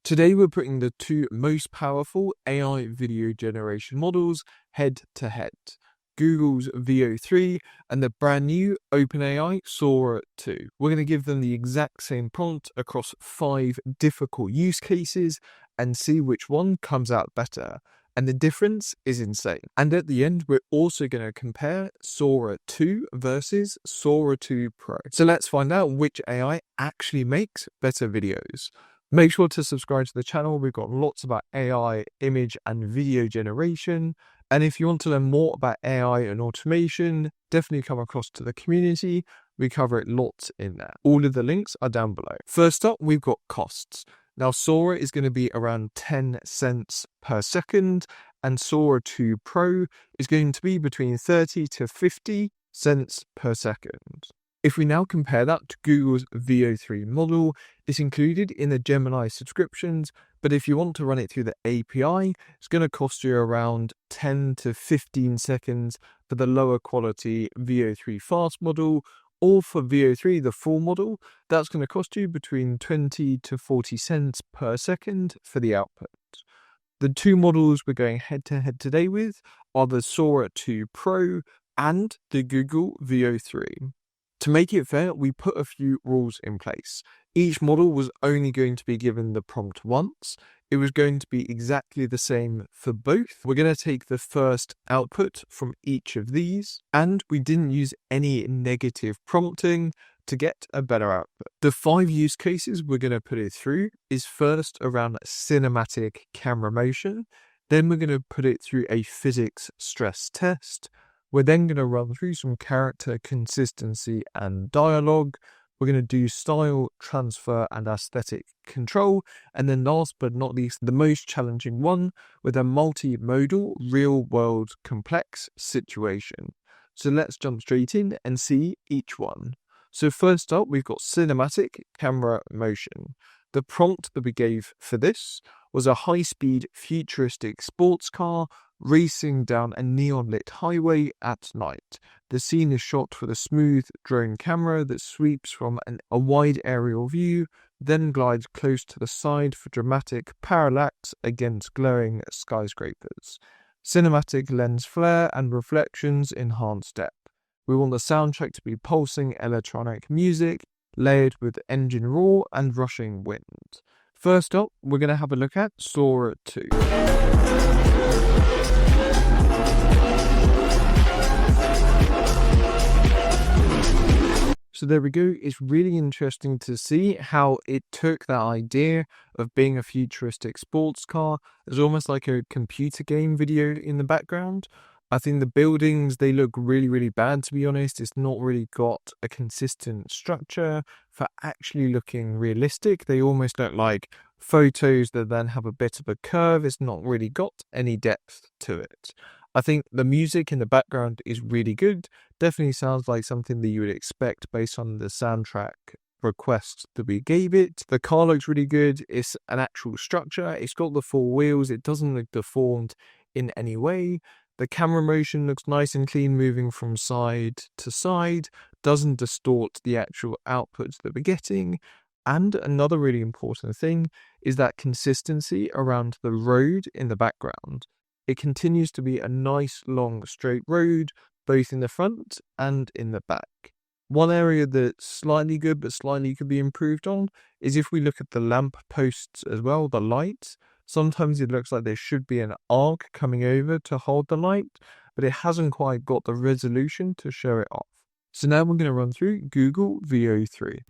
Today we're putting the two most powerful AI video generation models head to head. Google's Veo 3 and the brand new OpenAI Sora 2. We're going to give them the exact same prompt across 5 difficult use cases and see which one comes out better. And the difference is insane. And at the end, we're also going to compare Sora 2 versus Sora 2 Pro. So let's find out which AI actually makes better videos. Make sure to subscribe to the channel. We've got lots about AI, image and video generation. And if you want to learn more about AI and automation, definitely come across to the community. We cover it lots in there. All of the links are down below. First up, we've got costs. Now, Sora is going to be around 10 cents per second, and Sora 2 Pro is going to be between 30 to 50 cents per second. If we now compare that to Google's Veo 3 model, it's included in the Gemini subscriptions, but if you want to run it through the API, it's going to cost you around 10 to 15 seconds for the lower quality Veo 3 fast model, or for Veo 3, the full model, that's going to cost you between 20 to 40 cents per second for the output. The two models we're going head to head today with are the Sora 2 Pro and the Google Veo 3. To make it fair, we put a few rules in place. Each model was only going to be given the prompt once. It was going to be exactly the same for both. We're going to take the first output from each of these, and we didn't use any negative prompting to get a better output. The 5 use cases we're going to put it through is first around cinematic camera motion. Then we're going to put it through a physics stress test. We're then going to run through some character consistency and dialogue. We're going to do style, transfer, and aesthetic control. And then last but not least, the most challenging one with a multi-modal, real-world, complex situation. So let's jump straight in and see each one. So first up, we've got cinematic camera motion. The prompt that we gave for this was a high-speed futuristic sports car racing down a neon-lit highway at night. The scene is shot with a smooth drone camera that sweeps from a wide aerial view, then glides close to the side for dramatic parallax against glowing skyscrapers. Cinematic lens flare and reflections enhance depth. We want the soundtrack to be pulsing electronic music, layered with engine roar and rushing wind. First up, we're going to have a look at Sora 2. So there we go. It's really interesting to see how it took that idea of being a futuristic sports car as almost like a computer game video in the background. I think the buildings, they look really, really bad, to be honest. It's not really got a consistent structure for actually looking realistic. They almost look like photos that then have a bit of a curve. It's not really got any depth to it. I think the music in the background is really good. Definitely sounds like something that you would expect based on the soundtrack request that we gave it. The car looks really good. It's an actual structure. It's got the 4 wheels. It doesn't look deformed in any way. The camera motion looks nice and clean, moving from side to side, doesn't distort the actual outputs that we're getting. And another really important thing is that consistency around the road in the background. It continues to be a nice long straight road, both in the front and in the back. One area that's slightly good but slightly could be improved on is if we look at the lamp posts as well, the lights. Sometimes it looks like there should be an arc coming over to hold the light, but it hasn't quite got the resolution to show it off. So now we're going to run through Google Veo 3.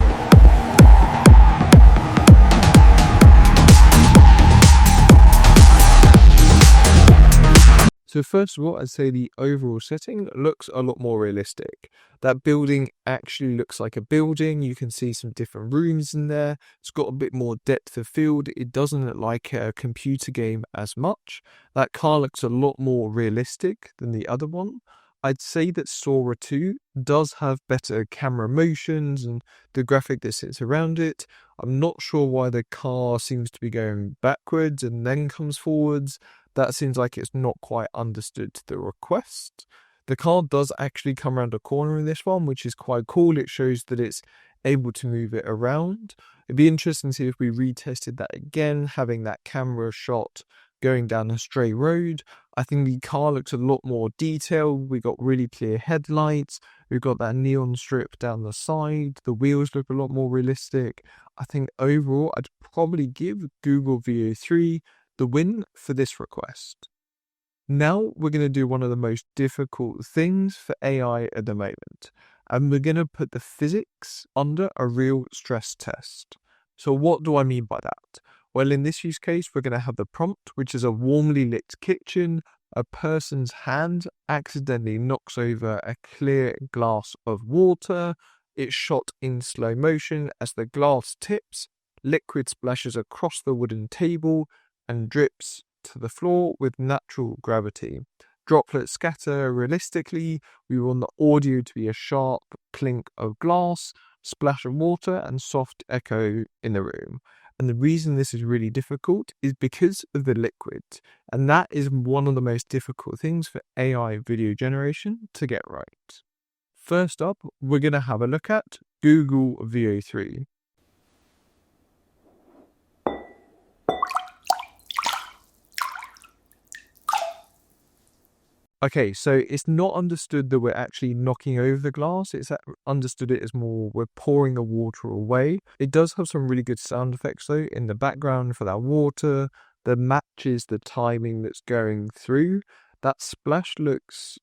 So first of all, I'd say the overall setting looks a lot more realistic. That building actually looks like a building. You can see some different rooms in there. It's got a bit more depth of field. It doesn't look like a computer game as much. That car looks a lot more realistic than the other one. I'd say that Sora 2 does have better camera motions and the graphic that sits around it. I'm not sure why the car seems to be going backwards and then comes forwards. That seems like it's not quite understood the request. The car does actually come around a corner in this one, which is quite cool. It shows that it's able to move it around. It'd be interesting to see if we retested that again, having that camera shot going down a stray road. I think the car looks a lot more detailed. We got really clear headlights. We've got that neon strip down the side. The wheels look a lot more realistic. I think overall, I'd probably give Google Veo 3 the win for this request. Now we're going to do one of the most difficult things for AI at the moment, and we're going to put the physics under a real stress test. So what do I mean by that? Well, in this use case, we're going to have the prompt, which is a warmly lit kitchen. A person's hand accidentally knocks over a clear glass of water. It's shot in slow motion as the glass tips, liquid splashes across the wooden table and drips to the floor with natural gravity. Droplets scatter realistically. We want the audio to be a sharp clink of glass, splash of water, and soft echo in the room. And the reason this is really difficult is because of the liquid. And that is one of the most difficult things for AI video generation to get right. First up, we're going to have a look at Google Veo 3. Okay, so it's not understood that we're actually knocking over the glass. It's understood it as more we're pouring the water away. It does have some really good sound effects though in the background for that water that matches the timing that's going through. That splash looks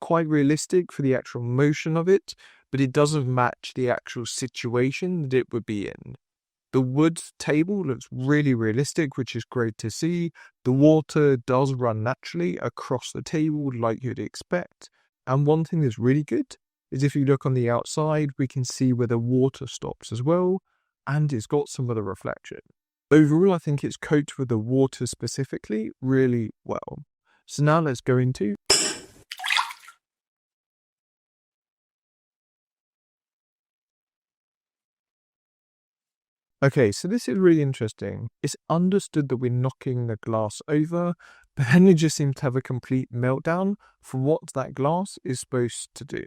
quite realistic for the actual motion of it, but it doesn't match the actual situation that it would be in. The wood table looks really realistic, which is great to see. The water does run naturally across the table like you'd expect. And one thing that's really good is if you look on the outside, we can see where the water stops as well, and it's got some of the reflection. Overall, I think it's coped with the water specifically really well. So now let's go into Okay, so this is really interesting. It's understood that we're knocking the glass over, but then it just seems to have a complete meltdown for what that glass is supposed to do.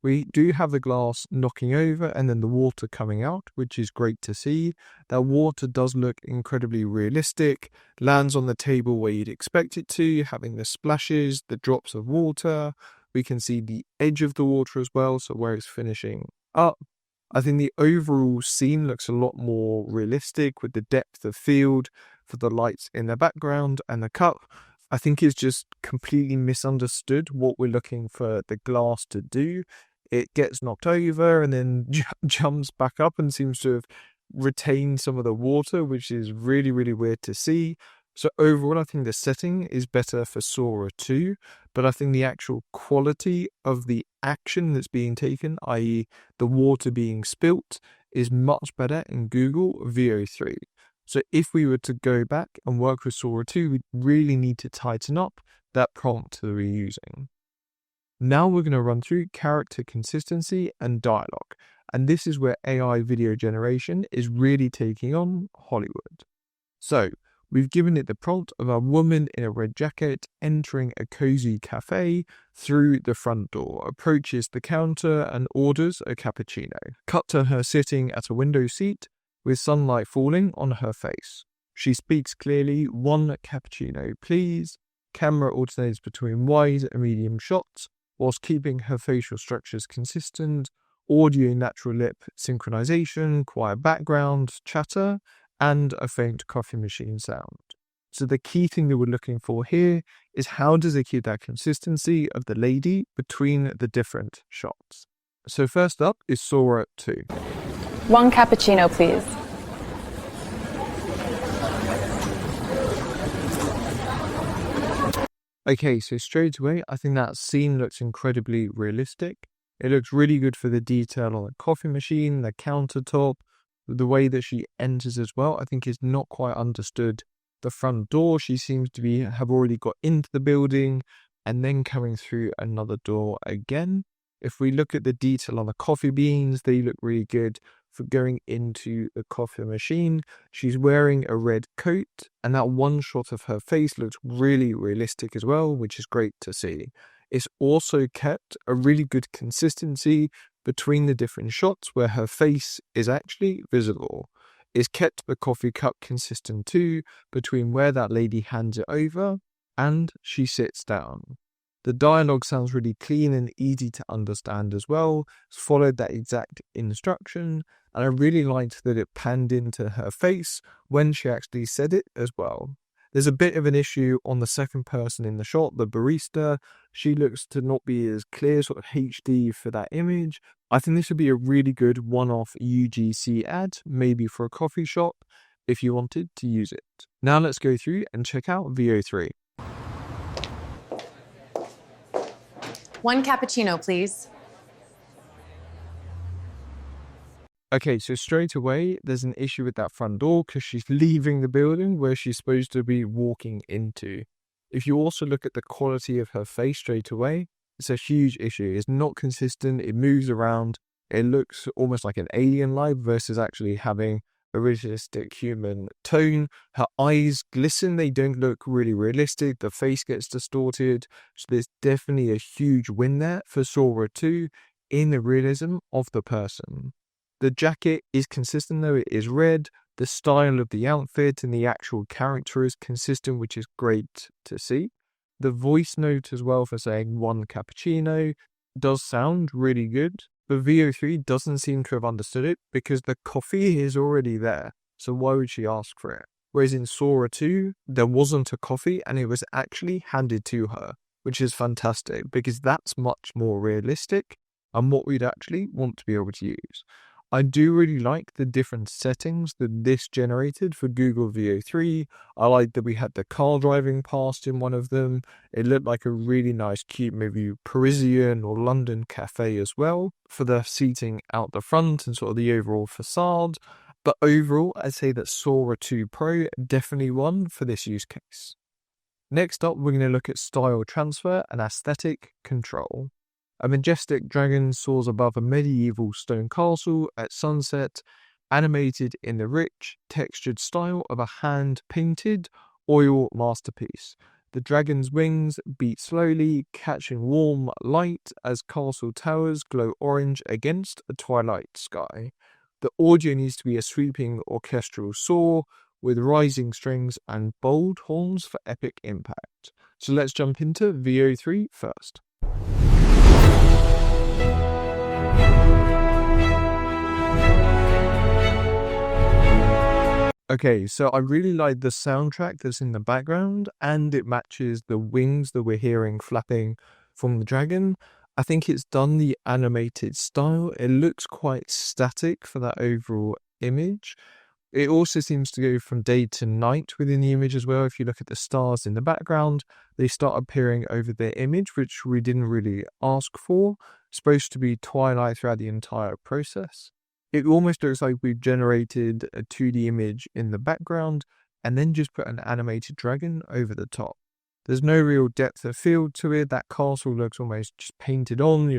We do have the glass knocking over and then the water coming out, which is great to see. That water does look incredibly realistic, lands on the table where you'd expect it to, having the splashes, the drops of water. We can see the edge of the water as well, so where it's finishing up. I think the overall scene looks a lot more realistic with the depth of field for the lights in the background and the cup. I think it's just completely misunderstood what we're looking for the glass to do. It gets knocked over and then jumps back up and seems to have retained some of the water, which is really, really weird to see. So overall, I think the setting is better for Sora 2, but I think the actual quality of the action that's being taken, i.e. the water being spilt, is much better in Google Veo 3. So if we were to go back and work with Sora 2, we'd really need to tighten up that prompt that we're using. Now we're going to run through character consistency and dialogue, and this is where AI video generation is really taking on Hollywood. So we've given it the prompt of a woman in a red jacket entering a cozy cafe through the front door, approaches the counter and orders a cappuccino. Cut to her sitting at a window seat with sunlight falling on her face. She speaks clearly, "1 cappuccino, please." Camera alternates between wide and medium shots whilst keeping her facial structures consistent. Audio natural lip synchronization, quiet background, chatter, and a faint coffee machine sound. So the key thing that we're looking for here is how does it keep that consistency of the lady between the different shots. So first up is Sora 2. 1 cappuccino, please. Okay, so straight away, I think that scene looks incredibly realistic. It looks really good for the detail on the coffee machine, the countertop, the way that she enters as well. I think is not quite understood. The front door, she seems to have already got into the building and then coming through another door again. If we look at the detail on the coffee beans, they look really good for going into the coffee machine. She's wearing a red coat, and that one shot of her face looks really realistic as well, which is great to see. It's also kept a really good consistency between the different shots where her face is actually visible. It's kept the coffee cup consistent too, between where that lady hands it over and she sits down. The dialogue sounds really clean and easy to understand as well. It's followed that exact instruction, and I really liked that it panned into her face when she actually said it as well. There's a bit of an issue on the second person in the shot, the barista. She looks to not be as clear, sort of HD for that image. I think this would be a really good one-off UGC ad, maybe for a coffee shop, if you wanted to use it. Now let's go through and check out VO3. One cappuccino, please. Okay, so straight away, there's an issue with that front door because she's leaving the building where she's supposed to be walking into. If you also look at the quality of her face straight away, it's a huge issue. It's not consistent, it moves around, it looks almost like an alien-like versus actually having a realistic human tone. Her eyes glisten, they don't look really realistic, the face gets distorted, so there's definitely a huge win there for Sora 2 in the realism of the person. The jacket is consistent though, it is red. The style of the outfit and the actual character is consistent, which is great to see. The voice note as well for saying one cappuccino does sound really good, but VO3 doesn't seem to have understood it because the coffee is already there. So why would she ask for it? Whereas in Sora 2, there wasn't a coffee and it was actually handed to her, which is fantastic because that's much more realistic and what we'd actually want to be able to use. I do really like the different settings that this generated for Google VO3. I like that we had the car driving past in one of them. It looked like a really nice, cute, maybe Parisian or London cafe as well for the seating out the front and sort of the overall facade. But overall, I'd say that Sora 2 Pro definitely won for this use case. Next up, we're going to look at style transfer and aesthetic control. A majestic dragon soars above a medieval stone castle at sunset, animated in the rich, textured style of a hand-painted oil masterpiece. The dragon's wings beat slowly, catching warm light as castle towers glow orange against a twilight sky. The audio needs to be a sweeping orchestral soar with rising strings and bold horns for epic impact. So let's jump into VO3 first. Okay, so I really like the soundtrack that's in the background and it matches the wings that we're hearing flapping from the dragon. I think it's done the animated style. It looks quite static for that overall image. It also seems to go from day to night within the image as well. If you look at the stars in the background, they start appearing over the image, which we didn't really ask for. It's supposed to be twilight throughout the entire process. It almost looks like we've generated a 2D image in the background and then just put an animated dragon over the top. There's no real depth of field to it. That castle looks almost just painted on,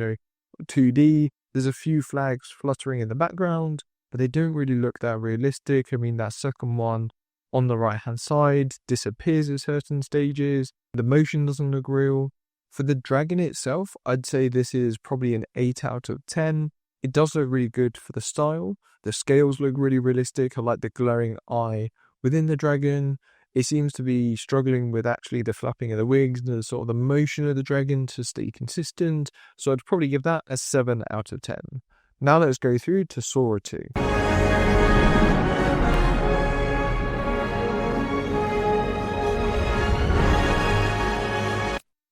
2D. There's a few flags fluttering in the background, but they don't really look that realistic. I mean, that second one on the right-hand side disappears at certain stages. The motion doesn't look real. For the dragon itself, I'd say this is probably an 8 out of 10. It does look really good for the style. The scales look really realistic. I like the glowing eye within the dragon. It seems to be struggling with actually the flapping of the wings and the sort of the motion of the dragon to stay consistent. So I'd probably give that a 7 out of 10. Now let's go through to Sora 2.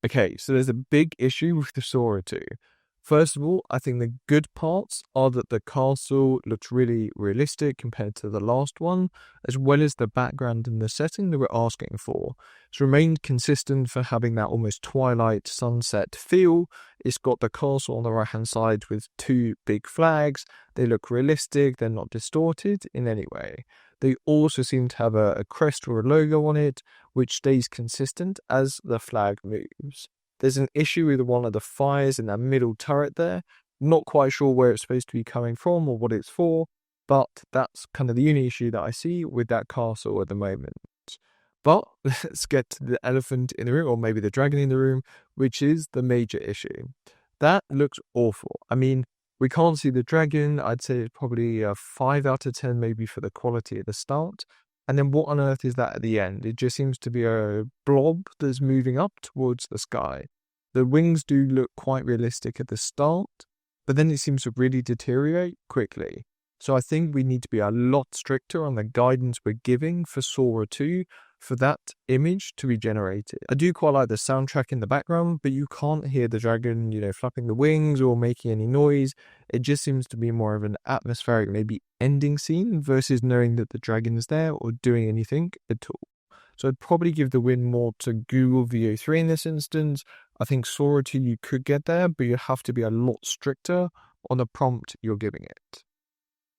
Okay, so there's a big issue with the Sora 2. First of all, I think the good parts are that the castle looks really realistic compared to the last one, as well as the background and the setting that we're asking for. It's remained consistent for having that almost twilight sunset feel. It's got the castle on the right hand side with 2 big flags. They look realistic, they're not distorted in any way. They also seem to have a crest or a logo on it, which stays consistent as the flag moves. There's an issue with one of the fires in that middle turret there. Not quite sure where it's supposed to be coming from or what it's for, but that's kind of the only issue that I see with that castle at the moment. But let's get to the elephant in the room, or maybe the dragon in the room, which is the major issue. That looks awful. I mean, We can't see the dragon. I'd say it's probably a 5 out of 10 maybe for the quality at the start. And then what on earth is that at the end? It just seems to be a blob that's moving up towards the sky. The wings do look quite realistic at the start, but then it seems to really deteriorate quickly. So I think we need to be a lot stricter on the guidance we're giving for Sora 2 for that image to be generated. I do quite like the soundtrack in the background, but you can't hear the dragon, flapping the wings or making any noise. It just seems to be more of an atmospheric, maybe ending scene versus knowing that the dragon is there or doing anything at all. So I'd probably give the win more to Google VO3 in this instance. I think Sora 2 you could get there, but you have to be a lot stricter on the prompt you're giving it.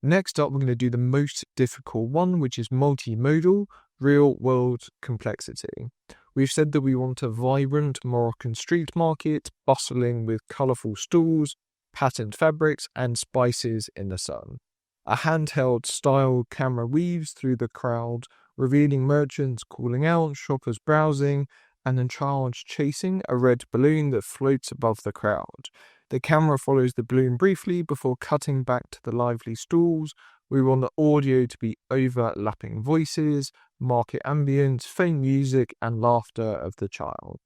Next up, we're going to do the most difficult one, which is multi-modal, real-world complexity. We've said that we want a vibrant Moroccan street market, bustling with colourful stalls, patterned fabrics, and spices in the sun. A handheld style camera weaves through the crowd, revealing merchants calling out, shoppers browsing, and a child chasing a red balloon that floats above the crowd. The camera follows the balloon briefly before cutting back to the lively stalls. We want the audio to be overlapping voices, market ambience, faint music, and laughter of the child.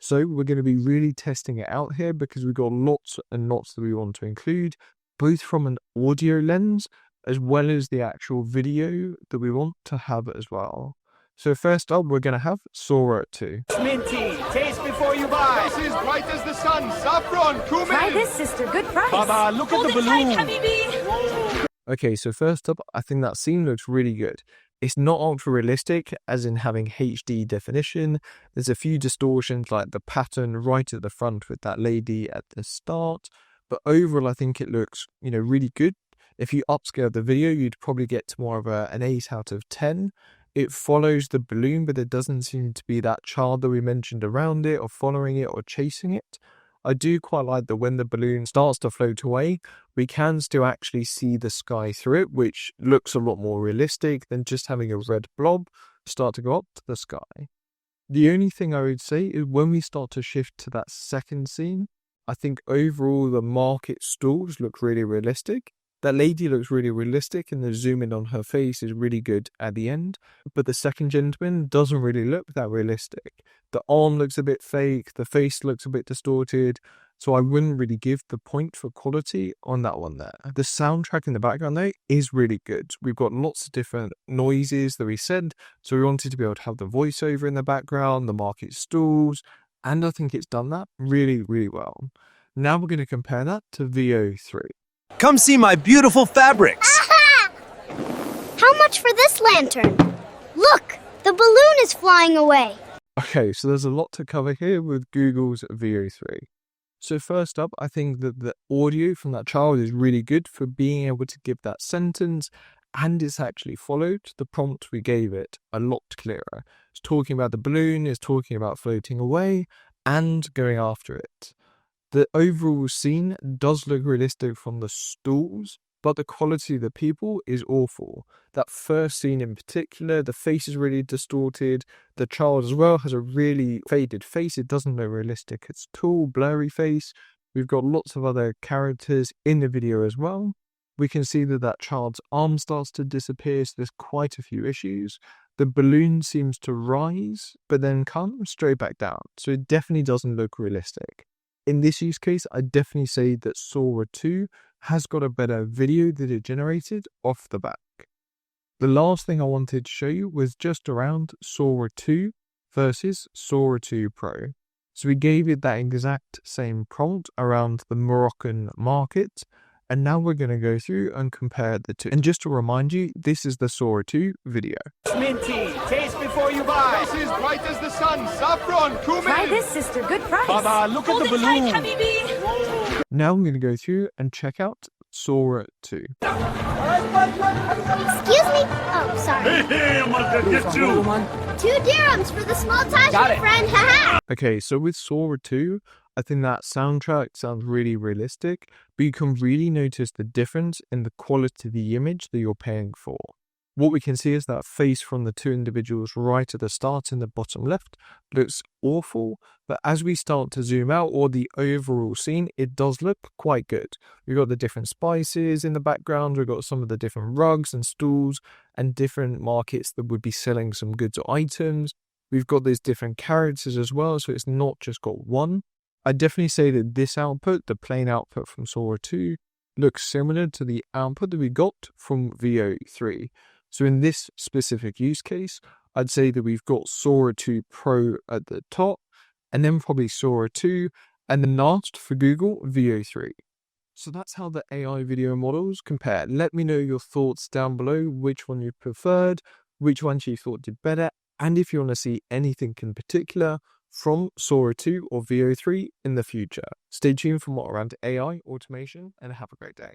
So we're going to be really testing it out here because we've got lots and lots that we want to include, both from an audio lens as well as the actual video that we want to have as well. So first up, we're going to have Sora 2. Minty, taste before you buy. This is bright as the sun. Saffron, cumin. Try this, sister. Good price. Baba, look at the balloon. Okay, so first up, I think that scene looks really good. It's not ultra realistic, as in having HD definition. There's a few distortions like the pattern right at the front with that lady at the start. But overall, I think it looks, really good. If you upscale the video, you'd probably get to more of an 8 out of 10. It follows the balloon, but there doesn't seem to be that child that we mentioned around it or following it or chasing it. I do quite like that when the balloon starts to float away, we can still actually see the sky through it, which looks a lot more realistic than just having a red blob start to go up to the sky. The only thing I would say is when we start to shift to that second scene, I think overall the market stalls look really realistic. That lady looks really realistic and the zoom in on her face is really good at the end. But the second gentleman doesn't really look that realistic. The arm looks a bit fake, the face looks a bit distorted. So I wouldn't really give the point for quality on that one there. The soundtrack in the background though is really good. We've got lots of different noises that we said. So we wanted to be able to have the voiceover in the background, the market stalls. And I think it's done that really, really well. Now we're going to compare that to VO3. Come see my beautiful fabrics. Aha! How much for this lantern? Look, the balloon is flying away. Okay, so there's a lot to cover here with Google's VO3. So first up, I think that the audio from that child is really good for being able to give that sentence, and it's actually followed the prompt we gave it a lot clearer. It's talking about the balloon, it's talking about floating away, and going after it. The overall scene does look realistic from the stalls, but the quality of the people is awful. That first scene in particular, the face is really distorted. The child as well has a really faded face. It doesn't look realistic. It's tall, blurry face. We've got lots of other characters in the video as well. We can see that child's arm starts to disappear, so there's quite a few issues. The balloon seems to rise, but then come straight back down. So it definitely doesn't look realistic. In this use case, I definitely say that Sora 2 has got a better video that it generated off the back. The last thing I wanted to show you was just around Sora 2 versus Sora 2 Pro. So we gave it that exact same prompt around the Moroccan market, and now we're going to go through and compare the two. And just to remind you, this is the Sora 2 video. Minty, taste before you buy. This is bright as the sun. Saffron, cumin. Try this, sister. Good price. Baba, look at the balloon. Now I'm going to go through and check out Sora 2. Excuse me? Oh, sorry. Hey, I'm gonna get you. 2 dirhams for the small touch, Got my it. friend. Haha. Okay, so with Sora 2, I think that soundtrack sounds really realistic, but you can really notice the difference in the quality of the image that you're paying for. What we can see is that face from the two individuals right at the start in the bottom left looks awful, but as we start to zoom out, or the overall scene, it does look quite good. We've got the different spices in the background, we've got some of the different rugs and stools and different markets that would be selling some goods or items. We've got these different characters as well, so it's not just got one. I'd definitely say that this output, the plain output from Sora 2, looks similar to the output that we got from Veo 3. So in this specific use case, I'd say that we've got Sora 2 Pro at the top, and then probably Sora 2, and then last for Google, Veo 3. So that's how the AI video models compare. Let me know your thoughts down below, which one you preferred, which ones you thought did better, and if you want to see anything in particular from Sora 2 or Veo 3 in the future. Stay tuned for more around AI automation, and have a great day.